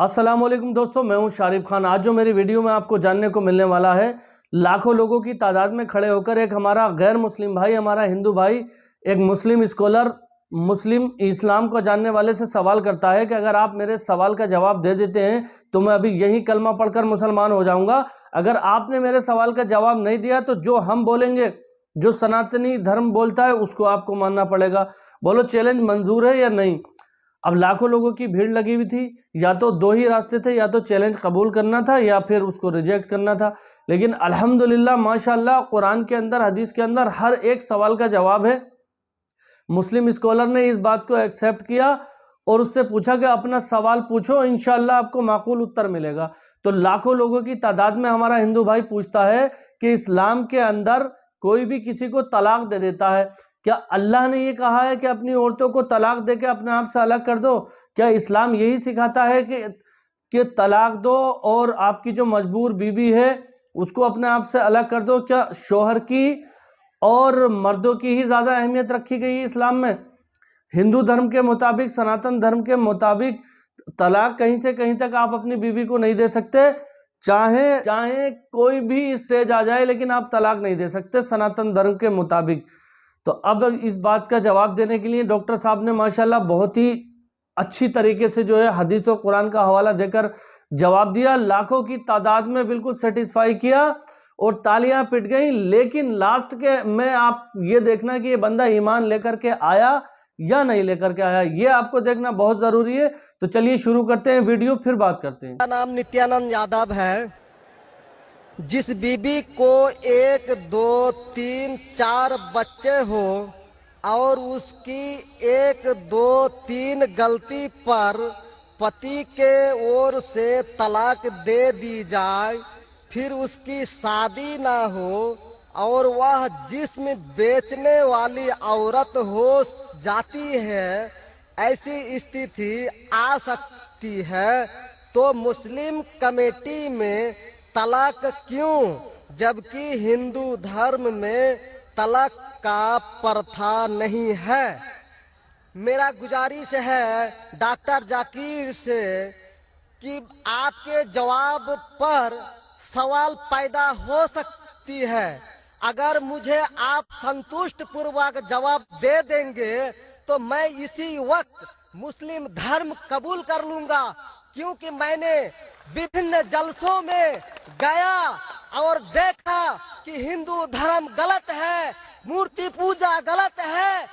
अस्सलामुअलैकुम दोस्तों, मैं हूं शारिफ खान। आज जो मेरी वीडियो में आपको जानने को मिलने वाला है, लाखों लोगों की तादाद में खड़े होकर एक हमारा गैर मुस्लिम भाई, हमारा हिंदू भाई, एक मुस्लिम स्कॉलर, मुस्लिम इस्लाम को जानने वाले से सवाल करता है कि अगर आप मेरे सवाल का जवाब दे देते हैं तो मैं अभी यही कलमा पढ़कर मुसलमान हो जाऊंगा। अगर आपने मेरे सवाल का जवाब नहीं दिया तो जो हम बोलेंगे, जो सनातनी धर्म बोलता है, उसको आपको मानना पड़ेगा। बोलो, चैलेंज मंजूर है या नहीं? अब लाखों लोगों की भीड़ लगी हुई थी, या तो दो ही रास्ते थे, या तो चैलेंज कबूल करना था या फिर उसको रिजेक्ट करना था। लेकिन अल्हम्दुलिल्लाह माशाल्लाह, कुरान के अंदर, हदीस के अंदर हर एक सवाल का जवाब है। मुस्लिम स्कॉलर ने इस बात को एक्सेप्ट किया और उससे पूछा कि अपना सवाल पूछो, इंशाल्लाह आपको माकूल उत्तर मिलेगा। तो लाखों लोगों की तादाद में हमारा हिंदू भाई पूछता है कि इस्लाम के अंदर कोई भी किसी को तलाक दे देता है, क्या अल्लाह ने ये कहा है कि अपनी औरतों को तलाक दे के अपने आप से अलग कर दो? क्या इस्लाम यही सिखाता है कि तलाक दो और आपकी जो मजबूर बीवी है उसको अपने आप से अलग कर दो? क्या शौहर की और मर्दों की ही ज़्यादा अहमियत रखी गई है इस्लाम में? हिंदू धर्म के मुताबिक, सनातन धर्म के मुताबिक तलाक कहीं से कहीं तक आप अपनी बीवी को नहीं दे सकते। चाहे चाहे कोई भी स्टेज आ जाए, लेकिन आप तलाक नहीं दे सकते सनातन धर्म के मुताबिक। तो अब इस बात का जवाब देने के लिए डॉक्टर साहब ने माशाल्लाह बहुत ही अच्छी तरीके से जो है हदीस और कुरान का हवाला देकर जवाब दिया। लाखों की तादाद में बिल्कुल सेटिस्फाई किया और तालियां पिट गई। लेकिन लास्ट के में आप ये देखना कि ये बंदा ईमान लेकर के आया या नहीं लेकर के आया, ये आपको देखना बहुत जरूरी है। तो चलिए शुरू करते हैं वीडियो, फिर बात करते हैं। मेरा नाम नित्यानंद यादव है। जिस बीबी को 1, 2, 3, 4 बच्चे हो और उसकी 1, 2, 3 गलती पर पति के ओर से तलाक दे दी जाए, फिर उसकी शादी ना हो और वह जिस्म बेचने वाली औरत हो जाती है, ऐसी स्थिति आ सकती है। तो मुस्लिम कमेटी में तलाक क्यों, जबकि हिंदू धर्म में तलाक का प्रथा नहीं है? मेरा गुजारिश है डॉक्टर जाकिर से कि आपके जवाब पर सवाल पैदा हो सकती है। अगर मुझे आप संतुष्ट पूर्वक जवाब दे देंगे तो मैं इसी वक्त मुस्लिम धर्म कबूल कर लूंगा, क्योंकि मैंने विभिन्न जलसों में गया और देखा कि हिंदू धर्म गलत है, मूर्ति पूजा गलत है।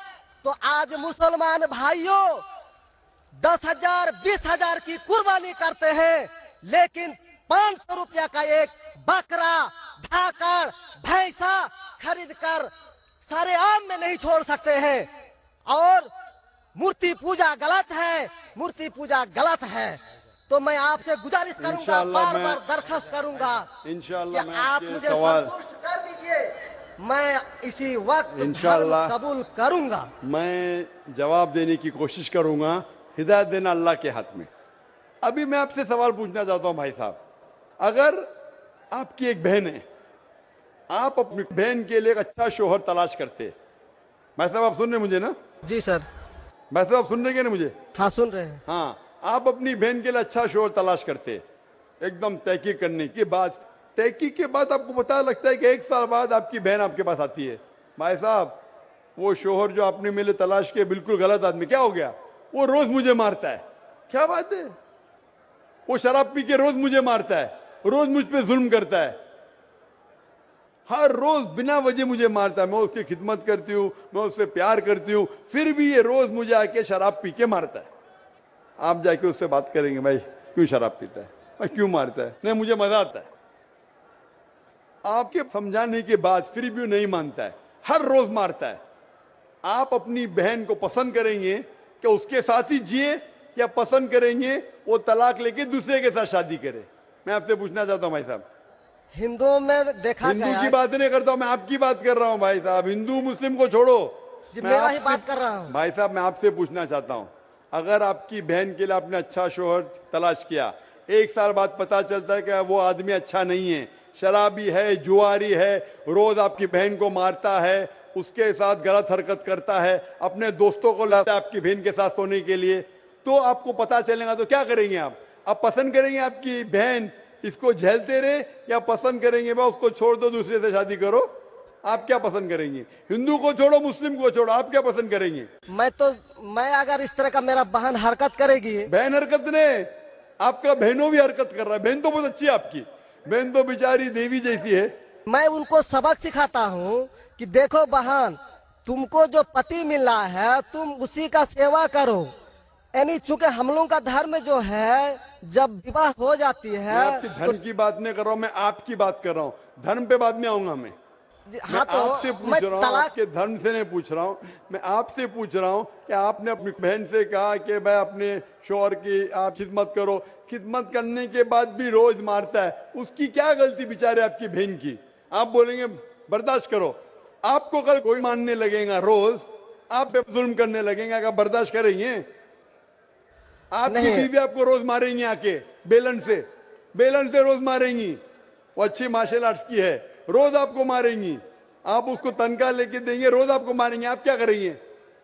तो आज मुसलमान भाइयों 10,000 20,000 की कुर्बानी करते हैं, लेकिन 500 रुपया का एक बकरा, धाकड़, भैंसा खरीद कर सारे आम में नहीं छोड़ सकते हैं। और मूर्ति पूजा गलत है, मूर्ति पूजा गलत है। तो मैं आपसे गुजारिश करूंगा, बार बार दरखास्त करूंगा, इंशाअल्लाह आप मुझे संतुष्ट कर दीजिए, मैं इसी वक्त इंशाअल्लाह कबूल करूंगा। मैं जवाब देने की कोशिश करूंगा। हिदायत देना अल्लाह के हाथ में। अभी मैं आपसे सवाल पूछना चाहता हूं भाई साहब, अगर आपकी एक बहन है, आप अपनी बहन के लिए एक अच्छा शोहर तलाश करते, भाई साहब आप सुन रहे मुझे ना? जी सर। भाई साहब आप सुन रहे ना मुझे? हाँ सुन रहे हैं। हाँ, आप अपनी बहन के लिए अच्छा शोहर तलाश करते, एकदम तहकीक करने के बाद, तहकीक के बाद आपको पता लगता है कि 1 साल बाद आपकी बहन आपके पास आती है, भाई साहब वो शोहर जो आपने मेरे तलाश किया बिल्कुल गलत आदमी, क्या हो गया? वो रोज मुझे मारता है। क्या बात है? वो शराब पी के रोज मुझे मारता है, रोज मुझ पे जुल्म करता है, हर रोज बिना वजह मुझे मारता है। मैं उसकी खिदमत करती हूँ, मैं उससे प्यार करती हूँ, फिर भी ये रोज मुझे आके शराब पी के मारता है। आप जाके उससे बात करेंगे, भाई क्यों शराब पीता है, भाई क्यों मारता है? नहीं मुझे मजा आता है। आपके समझाने के बाद फिर भी नहीं मानता है, हर रोज मारता है। आप अपनी बहन को पसंद करेंगे कि उसके साथ ही जिए, या पसंद करेंगे वो तलाक लेके दूसरे के साथ शादी करे? मैं आपसे पूछना चाहता हूं भाई साहब। हिंदू में देखा हिंदू गया की बात नहीं करता हूं मैं, आपकी बात कर रहा हूं भाई साहब। हिंदू मुस्लिम को छोड़ो, मेरा ही बात कर रहा हूं भाई साहब। मैं आपसे पूछना चाहता हूं, अगर आपकी बहन के लिए आपने अच्छा शोहर तलाश किया, 1 साल बाद पता चलता है कि वो आदमी अच्छा नहीं है, शराबी है, जुआरी है, रोज आपकी बहन को मारता है, उसके साथ गलत हरकत करता है, अपने दोस्तों को लाता है आपकी बहन के साथ सोने के लिए, तो आपको पता चलेगा तो क्या करेंगे आप? आप पसंद करेंगे आपकी बहन इसको झेलते रहे या पसंद करेंगे भाई उसको छोड़ दो दूसरे से शादी करो? आप क्या पसंद करेंगे? हिंदू को छोड़ो मुस्लिम को छोड़ो, आप क्या पसंद करेंगे? मैं अगर इस तरह का मेरा बहन हरकत करेगी। बहन हरकत ने, आपका बहनों भी हरकत कर रहा है। बहन तो बहुत अच्छी है आपकी, बहन तो बेचारी देवी जैसी है। मैं उनको सबक सिखाता हूँ कि देखो बहन, तुमको जो पति मिल रहा है तुम उसी का सेवा करो। यानी चूंकि हम लोगों का धर्म जो है जब विवाह हो जाती मैं है आपकी धर्म की बात नहीं कर रहा हूँ, मैं आपकी बात कर रहा हूँ। धर्म पे बाद में आऊंगा मैं। हाँ तो आपसे पूछ मैं रहा हूँ, तलाक आपके धर्म से नहीं पूछ रहा हूँ। मैं आपसे पूछ रहा हूँ कि आपने अपनी बहन से कहा कि भाई अपने शौहर की आप खिदमत करो, खिदमत करने के बाद भी रोज मारता है, उसकी क्या गलती बेचारे आपकी बहन की? आप बोलेंगे बर्दाश्त करो, आपको कल कोई मानने लगेगा, रोज आप पे जुल्म करने लगेंगे, अगर बर्दाश्त करेंगे? आपकी नहीं। बीवी आपको रोज मारेंगी आके बेलन से रोज मारेंगी। वो अच्छी मार्शल आर्ट्स की है, रोज आपको मारेंगी। आप उसको तनख्वाह लेके देंगे, रोज आपको मारेंगे, आप क्या करेंगे?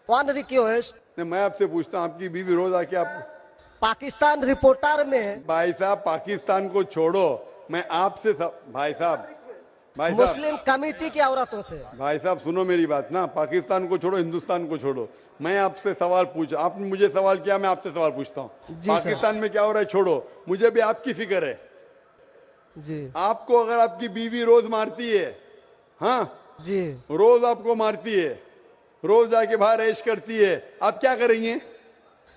वन रिक्वेस्ट, मैं आपसे पूछता हूँ, आपकी बीवी रोज आके आप पाकिस्तान रिपोर्टर में भाई साहब पाकिस्तान को छोड़ो, मैं आपसे भाई साहब मुस्लिम कमेटी की औरतों से भाई साहब सुनो मेरी बात ना, पाकिस्तान को छोड़ो हिंदुस्तान को छोड़ो, मैं आपसे सवाल पूछा, आपने मुझे सवाल किया, मैं आपसे सवाल पूछता हूँ। जी सर। पाकिस्तान में क्या हो रहा है छोड़ो, मुझे भी आपकी फिक्र है। जी आपको अगर आपकी बीवी रोज मारती है, हाँ जी, रोज आपको मारती है, रोज जाके बाहर ऐश करती है, आप क्या करेंगे?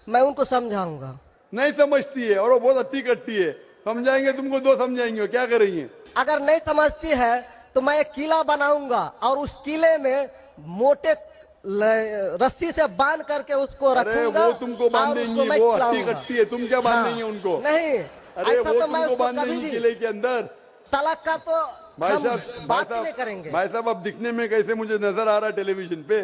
मैं उनको समझाऊंगा। नहीं समझती है और वो बहुत अच्छी करती है, समझाएंगे तुमको, दो समझाएंगे, क्या करेंगे? अगर नहीं समझती है तो मैं एक किला बनाऊंगा और उस किले में मोटे रस्सी से बांध करके उसको अरे रखूंगा। वो तुमको और बांधेंगी, उसको मैं वो अच्छी खिलाऊंगा। करती है, तुम क्या बांधेंगे उनको? नहीं, अरे ऐसा वो तो मैं तुमको उसको कभी बांधेंगी भी किले के अंदर। तलाक का तो भाई हम साहब बात ही नहीं करेंगे। भाई साहब अब दिखने में कैसे मुझे नजर आ रहा है टेलीविजन पे?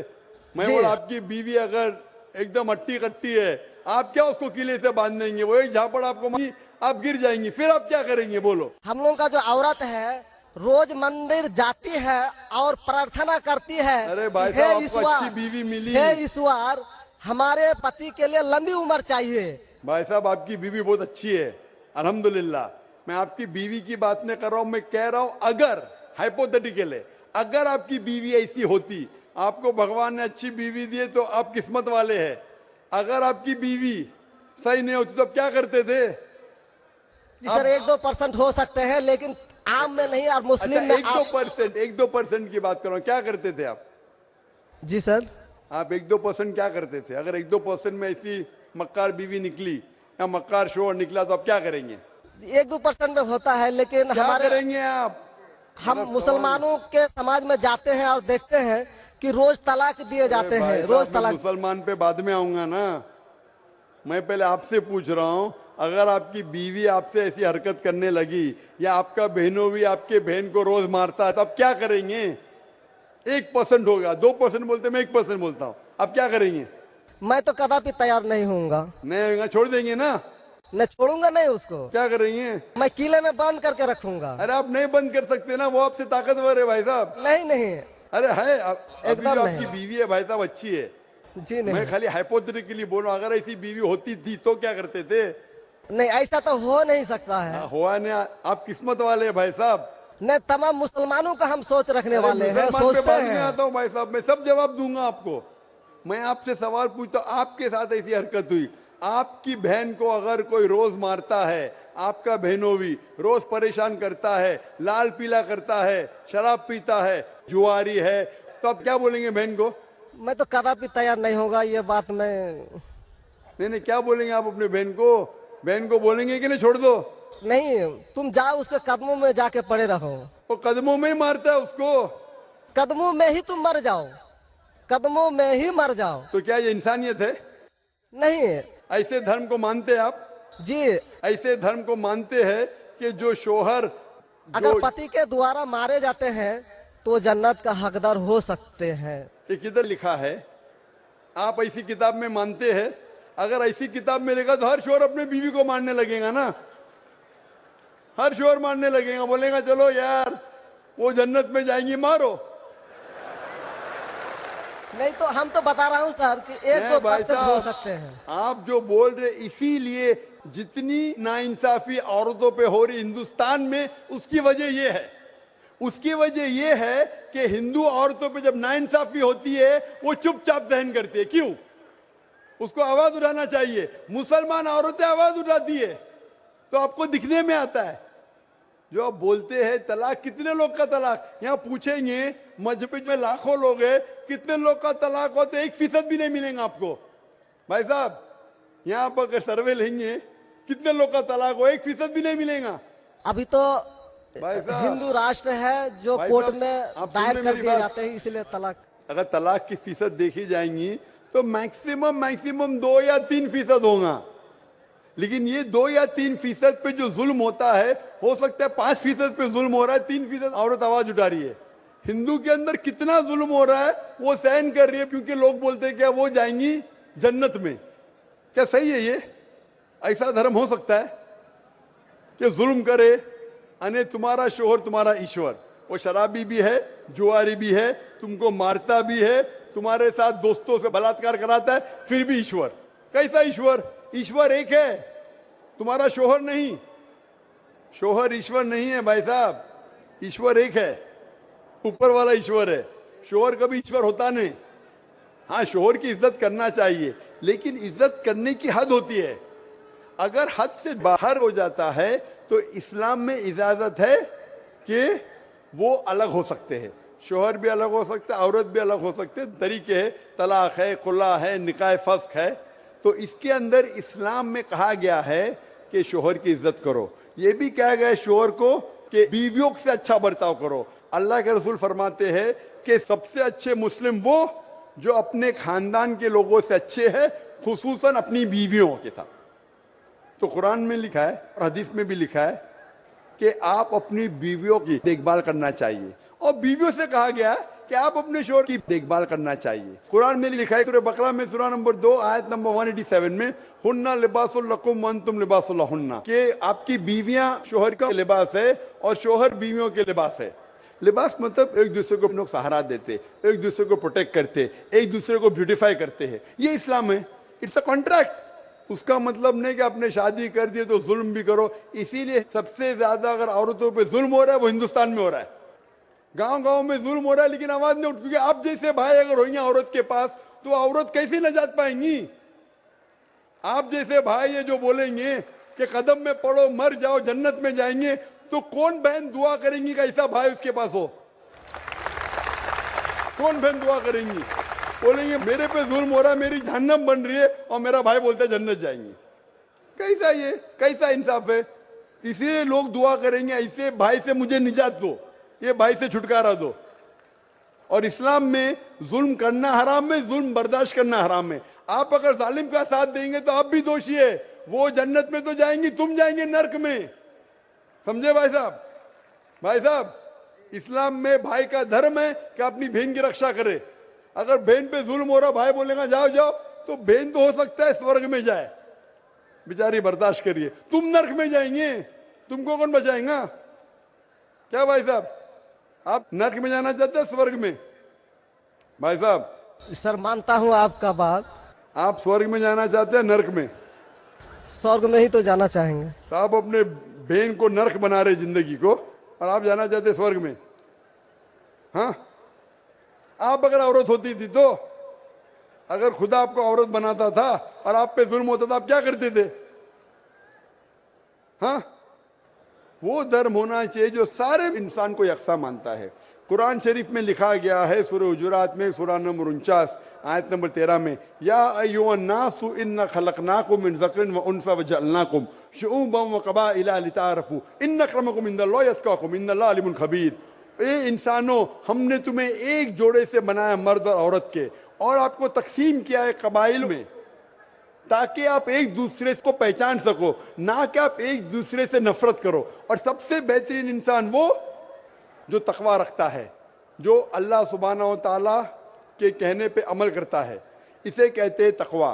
मैं जी। बोला आपकी बीवी अगर एकदम अट्टी कट्टी है, आप क्या उसको किले से बांध देंगे? वो एक झापड़ आपको मारी, आप गिर जाएंगी, फिर आप क्या करेंगे बोलो? हम लोगों का जो औरत है रोज मंदिर जाती है और प्रार्थना करती है। अरे भाई हे साहब आपको ईश्वर, अच्छी बीवी मिली। हे ईश्वर, हमारे पति के लिए लंबी उम्र चाहिए। भाई साहब आपकी बीवी बहुत अच्छी है, अल्हम्दुलिल्लाह। मैं आपकी बीवी की बात नहीं कर रहा हूं, मैं कह रहा हूं अगर हाइपोथेटिकल है, अगर आपकी बीवी ऐसी होती, आपको भगवान ने अच्छी बीवी दी है तो आप किस्मत वाले हैं। अगर आपकी बीवी सही नहीं होती तो आप क्या करते थे? जी सर, 1-2% हो सकते हैं लेकिन आम में नहीं। और मुस्लिम अच्छा, में 1-2% की बात करो, क्या करते थे आप? जी सर, आप 1-2% क्या करते थे? अगर 1-2% में ऐसी मक्कार बीवी निकली या मक्कार शोहर निकला तो आप क्या करेंगे? 1-2% में होता है लेकिन क्या हमारे करेंगे आप? हम मुसलमानों के समाज में जाते हैं और देखते हैं कि रोज तलाक दिए जाते भाई हैं, साहब, रोज मैं तलाक। मुसलमान पे बाद में आऊंगा ना, मैं पहले आपसे पूछ रहा हूं, अगर आपकी बीवी आपसे ऐसी हरकत करने लगी या आपका बहनों भी आपके बहन को रोज मारता है तो आप क्या करेंगे? 1% होगा, 2% बोलते, मैं 1% बोलता हूं, आप क्या करेंगे? मैं तो कदापि तैयार नहीं होऊंगा। नहीं होगा, छोड़ देंगे ना? मैं छोड़ूंगा नहीं उसको, क्या करेंगे? मैं किले में बंद करके रखूंगा। अरे आप नहीं बंद कर सकते ना, वो आपसे ताकतवर है भाई साहब। नहीं नहीं, अरे है अभी एकदम जो नहीं। आपकी बीवी है भाई साहब अच्छी है, जी नहीं, मैं खाली हाइपोथेटिकली बोल रहा हूं, अगर ऐसी बीवी होती थी तो क्या करते थे? नहीं ऐसा तो हो नहीं सकता है। हुआ नहीं, आप किस्मत वाले हैं भाई साहब। नहीं, तमाम मुसलमानों का हम सोच रखने अरे वाले हैं, मुसलमान पे सोचते बाद में हैं। आता हूं भाई साहब, मैं सब जवाब दूंगा आपको। मैं आपसे सवाल पूछता हूं, आपके साथ ऐसी हरकत हुई, आपकी बहन को अगर कोई रोज मारता है, आपका बहनों भी रोज परेशान करता है, लाल पीला करता है, शराब पीता है, जुआरी है, तो आप क्या बोलेंगे बहन को? मैं तो कदापि तैयार नहीं होगा, ये बात मैं नहीं, क्या बोलेंगे आप अपने बहन को? बहन को बोलेंगे कि नहीं छोड़ दो? नहीं, तुम जाओ उसके कदमों में जाके पड़े रहो। वो कदमों में ही मारता है उसको, कदमों में ही तुम मर जाओ, कदमों में ही मर जाओ। तो क्या ये इंसानियत है? नहीं ऐसे धर्म को मानते हैं आप? जी, ऐसे धर्म को मानते हैं कि जो शोहर अगर पति के द्वारा मारे जाते हैं तो जन्नत का हकदार हो सकते हैं। ये किधर लिखा है? आप ऐसी किताब में मानते हैं? अगर ऐसी किताब में लिखा तो हर शोहर अपने बीवी को मारने लगेगा ना, हर शोहर मारने लगेगा, बोलेगा चलो यार वो जन्नत में जाएंगी, मारो। नहीं तो हम तो बता रहा हूँ सर कि एक नहीं दो भाई वक्त हो साहब, सकते हैं। आप जो बोल रहे इसीलिए जितनी नाइंसाफी औरतों पे हो रही हिंदुस्तान में, उसकी वजह ये है, उसकी वजह ये है कि हिंदू औरतों पे जब नाइंसाफी होती है वो चुपचाप सहन करती है। क्यों? उसको आवाज उठाना चाहिए। मुसलमान औरतें आवाज उठाती है तो आपको दिखने में आता है। जो आप बोलते हैं तलाक, कितने लोग का तलाक, यहाँ पूछेंगे मस्जिद में लाखों लोग हैं, कितने लोग का तलाक हो तो 1% भी नहीं मिलेगा आपको। भाई साहब, यहाँ पर अगर सर्वे लेंगे कितने लोग का तलाक हो, 1% भी नहीं मिलेगा। अभी तो भाई साहब, हिंदू राष्ट्र है जो भाई कोर्ट साहब, में आप सुन दायर रहे कर मेरी दिए बात? जाते हैं, इसलिए तलाक। अगर तलाक की फीसद देखी जाएंगी तो मैक्सिमम 2 या 3% होगा। लेकिन ये 2 या 3% पे जो जुल्म होता है, हो सकता है 5% पे जुल्म हो रहा है, 3% औरत आवाज उठा रही है। हिंदू के अंदर कितना जुल्म हो रहा है वो सहन कर रही है, क्योंकि लोग बोलते हैं क्या वो जाएंगी जन्नत में। क्या सही है ये? ऐसा धर्म हो सकता है कि जुल्म करे? अने तुम्हारा शोहर तुम्हारा ईश्वर, वो शराबी भी है, जुआरी भी है, तुमको मारता भी है, तुम्हारे साथ दोस्तों से बलात्कार कराता है, फिर भी ईश्वर। कैसा ईश्वर? ईश्वर एक है, तुम्हारा शोहर नहीं। शोहर ईश्वर नहीं है भाई साहब, ईश्वर एक है, ऊपर वाला ईश्वर है। शोहर कभी ईश्वर होता नहीं। हाँ, शोहर की इज्जत करना चाहिए, लेकिन इज्जत करने की हद होती है। अगर हद से बाहर हो जाता है तो इस्लाम में इजाजत है कि वो अलग हो सकते हैं। शोहर भी अलग हो सकता है, औरत भी अलग हो सकते हैं, तरीके हैं, तलाक है, खुला है, निकाह फस्क है। तो इसके अंदर इस्लाम में कहा गया है कि शोहर की इज्जत करो। ये भी कहा गया है शोहर को कि बीवियों से अच्छा बर्ताव करो। अल्लाह के रसूल फरमाते हैं कि सबसे अच्छे मुस्लिम वो जो अपने खानदान के लोगों से अच्छे हैं, खुसूसन अपनी बीवियों के साथ। तो कुरान में लिखा है और हदीस में भी लिखा है कि आप अपनी बीवियों की देखभाल करना चाहिए, और बीवियों से कहा गया है कि आप अपने शोहर की देखभाल करना चाहिए। कुरान में लिखा है सूरह बकरा में सूरह नंबर 2 आयत नंबर 187 में, हुन्ना लिबासुल लकुम व अंतुम लिबासुल लहुन्ना, कि आपकी बीवियां शोहर का लिबास है और शोहर बीवियों के लिबास है। लिबास मतलब एक दूसरे को अपना सहारा देते, एक दूसरे को प्रोटेक्ट करते, एक दूसरे को ब्यूटीफाई करते हैं। ये इस्लाम है। It's a contract. उसका मतलब नहीं कि आपने शादी कर दी तो जुल्म भी करो। इसीलिए सबसे ज्यादा अगर औरतों पे जुल्म हो रहा है वो हिंदुस्तान में हो रहा है। गांव-गांव में जुल्म हो रहा है, लेकिन आवाज नहीं उठ, क्योंकि आप जैसे भाई अगर होंगे औरत के पास तो औरत कैसे नजात पाएंगी? आप जैसे भाई ये जो बोलेंगे कि कदम में पड़ो मर जाओ जन्नत में जाएंगे, तो कौन बहन दुआ करेंगी कि ऐसा भाई उसके पास हो? कौन बहन दुआ करेंगी? बोलेंगे मेरे पे जुल्म हो रहा है, मेरी जहन्नम बन रही है, और मेरा भाई बोलता है जन्नत जाएंगे। कैसा ये, कैसा इंसाफ है? इसलिए लोग दुआ करेंगे ऐसे भाई से मुझे निजात दो, ये भाई से छुटकारा दो। और इस्लाम में जुल्म करना हराम है, जुल्म बर्दाश्त करना हराम है। आप अगर जालिम का साथ देंगे तो आप भी दोषी है। वो जन्नत में तो जाएंगी, तुम जाएंगे नर्क में। समझे भाई साहब? भाई साहब, इस्लाम में भाई का धर्म है कि अपनी बहन की रक्षा करे। अगर बहन पे जुल्म हो रहा, भाई बोलेगा जाओ जाओ, तो बहन तो हो सकता है स्वर्ग में जाए, बेचारी बर्दाश्त करिए। तुम नर्क में जाएंगे, तुमको कौन बचाएगा? क्या भाई साहब, आप नर्क में जाना चाहते हैं स्वर्ग में? भाई साहब, सर मानता हूँ आपका बात। आप स्वर्ग में जाना चाहते हैं नर्क में? स्वर्ग में ही तो जाना चाहेंगे। तो आप अपने बहन को नर्क बना रहे जिंदगी को, और आप जाना चाहते हैं स्वर्ग में? हाँ, आप अगर औरत होती थी तो, अगर खुदा आपको औरत बनाता था और आप पे जुल्म होता था, आप क्या करते थे? हाँ, वो धर्म होना चाहिए जो सारे इंसान को यकसा मानता है। कुरान शरीफ में लिखा गया है सूरह हुजुरात में सूरह नंबर 49 आयत नंबर 13 में, या अय्युहन्नासु इन्ना खलकनाकुम मिन ज़करिन व उन्सा व जअलनाकुम शुऊबन व क़बाइला लिताअरफू इन्न अक्रमकुम इंदल्लाहि अत्क़ाकुम इन्नल्लाह अलीमुन खबीर। ए इंसानों, हमने तुम्हें एक जोड़े से बनाया, मर्द और औरत के, और आपको तकसीम किया है कबाइल में, ताकि आप एक दूसरे को पहचान सको, ना कि आप एक दूसरे से नफरत करो। और सबसे बेहतरीन इंसान वो जो तकवा रखता है, जो अल्लाह सुब्हानहू व तआला के कहने पे अमल करता है, इसे कहते हैं तकवा।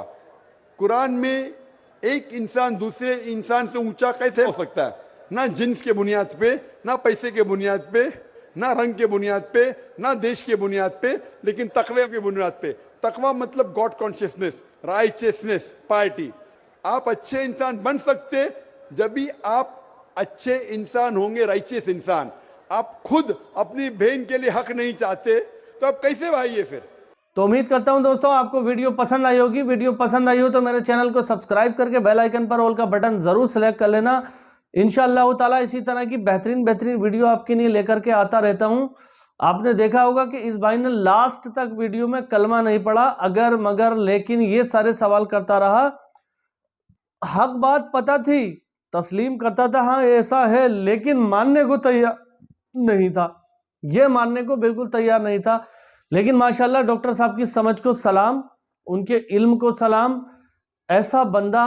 कुरान में एक इंसान दूसरे इंसान से ऊंचा कैसे हो सकता है? ना जिन्स के बुनियाद पे, ना पैसे के बुनियाद पे, ना रंग के बुनियाद पे, ना देश के बुनियाद पे, लेकिन तकवे के बुनियाद पे। तकवा मतलब गॉड कॉन्शियसनेस, राइचियसनेस, पार्टी। आप अच्छे इंसान बन सकते जब भी आप अच्छे इंसान होंगे, राइचियस इंसान। आप खुद अपनी बहन के लिए हक नहीं चाहते तो आप कैसे भाई है फिर? तो उम्मीद करता हूं दोस्तों आपको वीडियो पसंद आई होगी। वीडियो पसंद आई हो तो मेरे चैनल को सब्सक्राइब करके बेल आइकन पर ऑल का बटन जरूर सेलेक्ट कर लेना। इंशाअल्लाह ताला इसी तरह की बेहतरीन वीडियो आपके लिए लेकर के आता रहता हूं। आपने देखा होगा कि इस भाई ने लास्ट तक वीडियो में कलमा नहीं पढ़ा, अगर मगर लेकिन ये सारे सवाल करता रहा। हक बात पता थी, तस्लीम करता था हाँ ऐसा है, लेकिन मानने को तैयार नहीं था। ये मानने को बिल्कुल तैयार नहीं था। लेकिन माशाल्लाह डॉक्टर साहब की समझ को सलाम, उनके इल्म को सलाम। ऐसा बंदा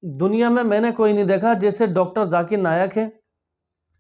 दुनिया में मैंने कोई नहीं देखा जैसे डॉक्टर जाकिर नायक है।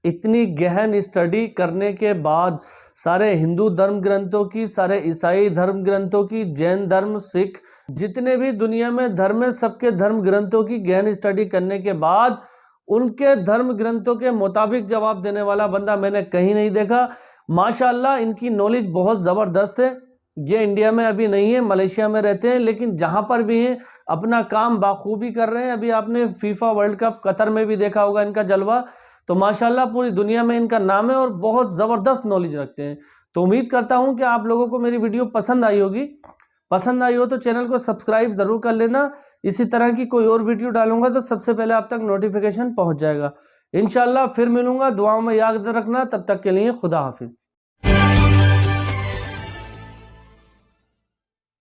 इतनी गहन स्टडी करने के बाद सारे हिंदू धर्म ग्रंथों की, सारे ईसाई धर्म ग्रंथों की, जैन धर्म, सिख, जितने भी दुनिया में धर्म है, सबके धर्म ग्रंथों की गहन स्टडी करने के बाद उनके धर्म ग्रंथों के मुताबिक जवाब देने वाला बंदा मैंने कहीं नहीं देखा। माशाअल्लाह इनकी नॉलेज बहुत ज़बरदस्त है। ये इंडिया में अभी नहीं है, मलेशिया में रहते हैं, लेकिन जहां पर भी हैं अपना काम बाखूबी कर रहे हैं। अभी आपने फीफा वर्ल्ड कप कतर में भी देखा होगा इनका जलवा। तो माशाल्लाह पूरी दुनिया में इनका नाम है और बहुत ज़बरदस्त नॉलेज रखते हैं। तो उम्मीद करता हूं कि आप लोगों को मेरी वीडियो पसंद आई होगी। पसंद आई हो तो चैनल को सब्सक्राइब ज़रूर कर लेना। इसी तरह की कोई और वीडियो डालूंगा तो सबसे पहले आप तक नोटिफिकेशन पहुंच जाएगा। इंशाल्लाह फिर मिलूंगा, दुआओं में याद रखना। तब तक के लिए खुदा हाफिज़।